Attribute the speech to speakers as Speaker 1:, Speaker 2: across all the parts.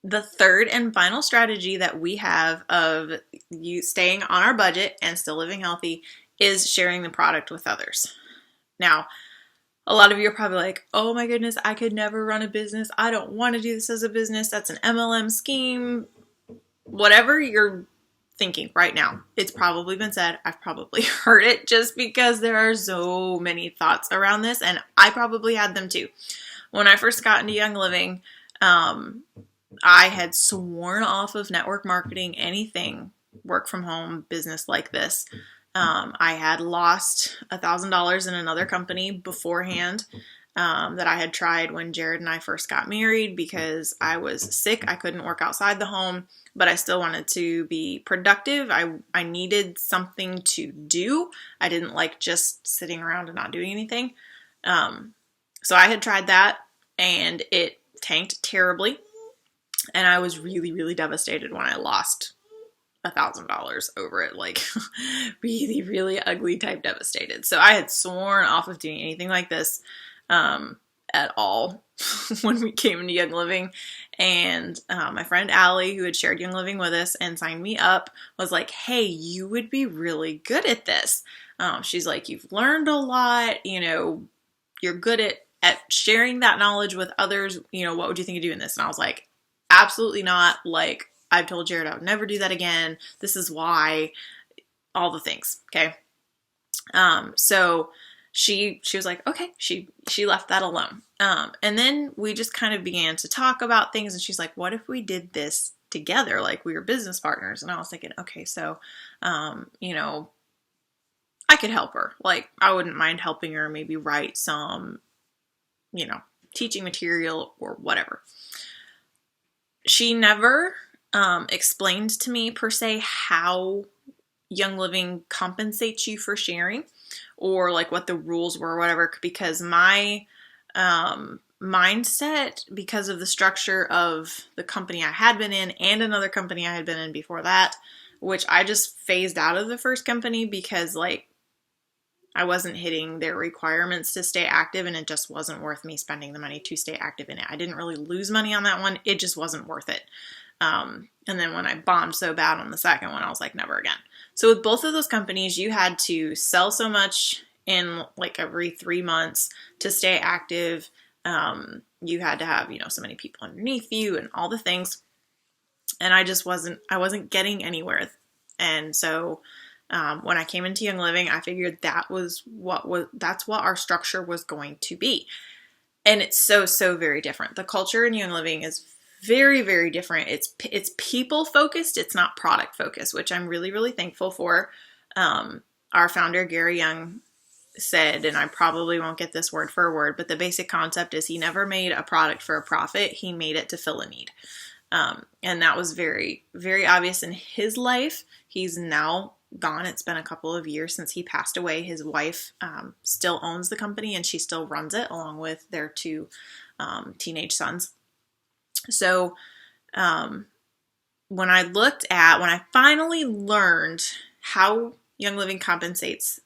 Speaker 1: the third and final strategy that we have of you staying on our budget and still living healthy is sharing the product with others. Now, a lot of you are probably like, oh my goodness, I could never run a business. I don't want to do this as a business. That's an MLM scheme. Whatever you're thinking right now, it's probably been said. I've probably heard it just because there are so many thoughts around this, and I probably had them too. When I first got into Young Living, I had sworn off of network marketing, anything work from home business like this. I had lost $1,000 in another company beforehand that I had tried when Jared and I first got married because I was sick. I couldn't work outside the home, but I still wanted to be productive. I needed something to do. I didn't like just sitting around and not doing anything. So I had tried that and it tanked terribly. And I was really, really devastated when I lost $1,000 over it, like really, really ugly type devastated. So I had sworn off of doing anything like this at all when we came into Young Living. And my friend Allie, who had shared Young Living with us and signed me up, was like, hey, you would be really good at this. She's like, you've learned a lot, you're good at sharing that knowledge with others. What would you think of doing this? And I was like, absolutely not. Like, I've told Jared I would never do that again. This is why, all the things. Okay. So she was like, okay, she left that alone. And then we just kind of began to talk about things, and she's like, what if we did this together? Like, we were business partners. And I was thinking, okay, so, I could help her. Like, I wouldn't mind helping her maybe write some, teaching material or whatever. She never explained to me per se how Young Living compensates you for sharing or like what the rules were or whatever, because my mindset, because of the structure of the company I had been in and another company I had been in before that, which I just phased out of the first company because like I wasn't hitting their requirements to stay active, and it just wasn't worth me spending the money to stay active in it. I didn't really lose money on that one. It just wasn't worth it. And then when I bombed so bad on the second one, I was like, never again. So with both of those companies, you had to sell so much in like every 3 months to stay active. You had to have, so many people underneath you and all the things. And I wasn't getting anywhere. And so when I came into Young Living, I figured that's what our structure was going to be. And it's so, so very different. The culture in Young Living is very, very different. It's people focused. It's not product focused, which I'm really, really thankful for. Our founder, Gary Young, said, and I probably won't get this word for word, but the basic concept is he never made a product for a profit. He made it to fill a need. And that was very, very obvious in his life. He's now gone. It's been a couple of years since he passed away. His wife still owns the company and she still runs it along with their 2 teenage sons. So when I finally learned how Young Living compensates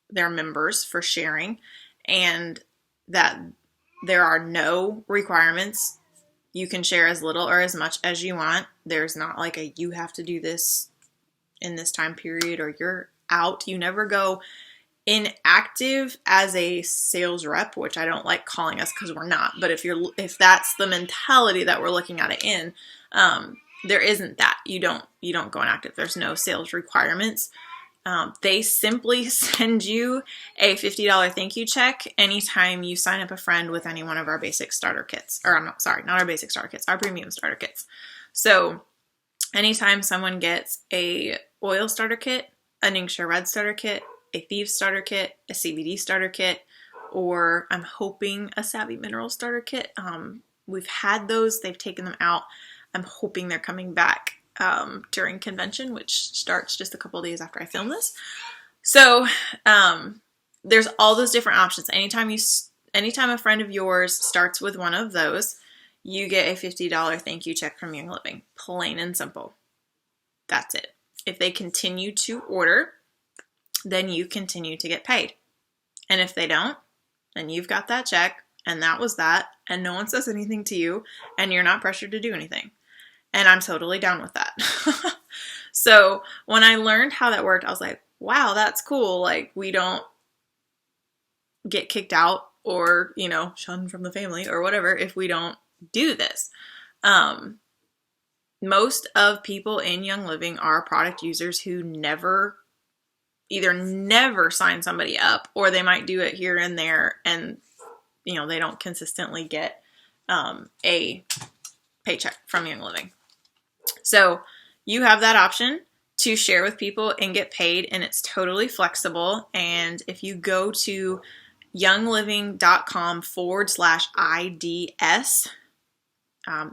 Speaker 1: their members for sharing and that there are no requirements, you can share as little or as much as you want. There's not like you have to do this in this time period or you're out. You never go inactive as a sales rep, which I don't like calling us because we're not. But if that's the mentality that we're looking at it in, there isn't that. You don't go inactive. There's no sales requirements. They simply send you a $50 thank you check anytime you sign up a friend with any one of our basic starter kits. Or not our basic starter kits, our premium starter kits. So anytime someone gets a oil starter kit, a Ningxia Red starter kit, a Thieves starter kit, a CBD starter kit, or I'm hoping a Savvy Mineral starter kit. We've had those. They've taken them out. I'm hoping they're coming back during convention, which starts just a couple of days after I film this. So there's all those different options. Anytime a friend of yours starts with one of those, you get a $50 thank you check from Young Living. Plain and simple. That's it. If they continue to order, then you continue to get paid. And if they don't, then you've got that check, and that was that, and no one says anything to you, and you're not pressured to do anything. And I'm totally down with that. So when I learned how that worked, I was like, wow, that's cool. Like, we don't get kicked out or, shunned from the family or whatever if we don't do this. Most of people in Young Living are product users who either never sign somebody up, or they might do it here and there, and they don't consistently get a paycheck from Young Living. So you have that option to share with people and get paid, and it's totally flexible. And if you go to youngliving.com/IDS,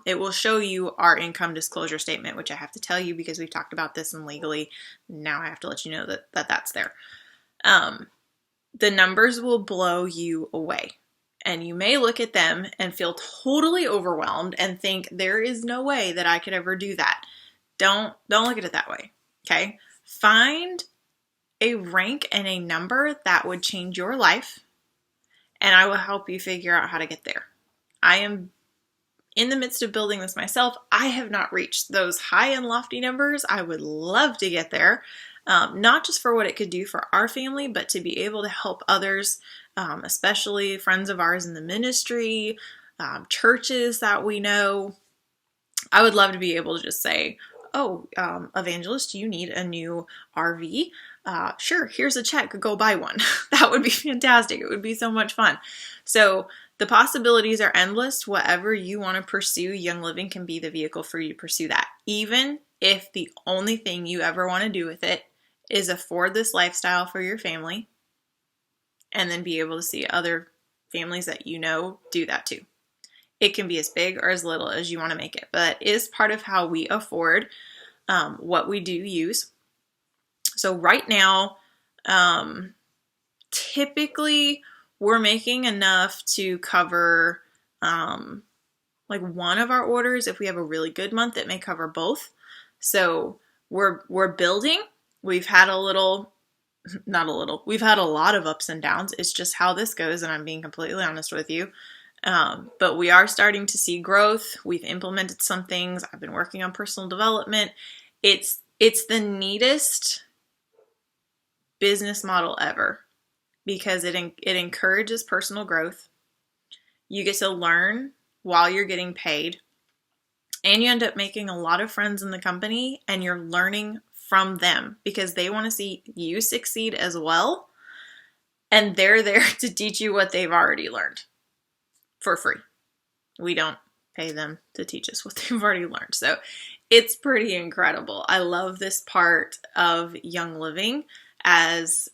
Speaker 1: it will show you our income disclosure statement, which I have to tell you because we've talked about this in legally. Now I have to let you know that that's there. The numbers will blow you away. And you may look at them and feel totally overwhelmed and think, there is no way that I could ever do that. Don't look at it that way, okay? Find a rank and a number that would change your life, and I will help you figure out how to get there. I am in the midst of building this myself. I have not reached those high and lofty numbers. I would love to get there, not just for what it could do for our family, but to be able to help others, especially friends of ours in the ministry, churches that we know. I would love to be able to just say, oh, evangelist, you need a new RV? Sure, here's a check, go buy one. That would be fantastic. It would be so much fun. So the possibilities are endless. Whatever you want to pursue, Young Living can be the vehicle for you to pursue that. Even if the only thing you ever want to do with it is afford this lifestyle for your family, and then be able to see other families that do that too. It can be as big or as little as you want to make it, but it is part of how we afford what we do use. So right now, typically we're making enough to cover like one of our orders. If we have a really good month, it may cover both. So we're building. We've had we've had a lot of ups and downs. It's just how this goes, and I'm being completely honest with you. But we are starting to see growth. We've implemented some things. I've been working on personal development. It's the neatest business model ever because it encourages personal growth. You get to learn while you're getting paid, and you end up making a lot of friends in the company, and you're learning from them because they want to see you succeed as well, and they're there to teach you what they've already learned for free. We don't pay them to teach us what they've already learned. So it's pretty incredible. I love this part of Young Living as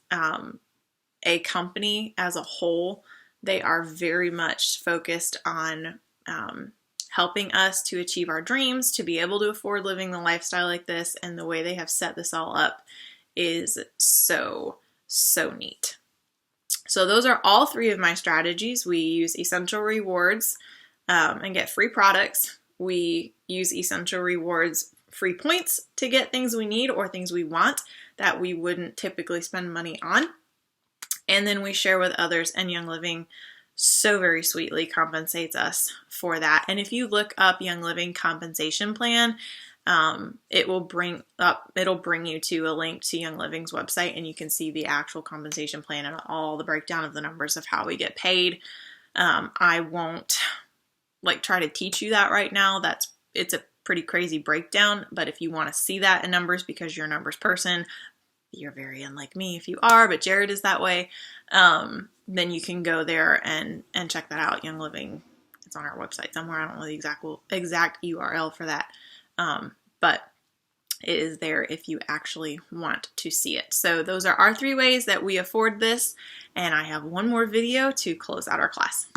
Speaker 1: a company as a whole. They are very much focused on helping us to achieve our dreams, to be able to afford living the lifestyle like this, and the way they have set this all up is so, so neat. So those are all three of my strategies. We use Essential Rewards and get free products. We use Essential Rewards free points to get things we need or things we want that we wouldn't typically spend money on. And then we share with others, and Young Living so very sweetly compensates us for that. And if you look up Young Living compensation plan, it'll bring you to a link to Young Living's website, and you can see the actual compensation plan and all the breakdown of the numbers of how we get paid. I won't try to teach you that right now. It's a pretty crazy breakdown, but if you want to see that in numbers because you're a numbers person, you're very unlike me if you are, but Jared is that way, then you can go there and check that out. Young Living, it's on our website somewhere. I don't know the exact URL for that. But it is there if you actually want to see it. So those are our 3 ways that we afford this. And I have one more video to close out our class.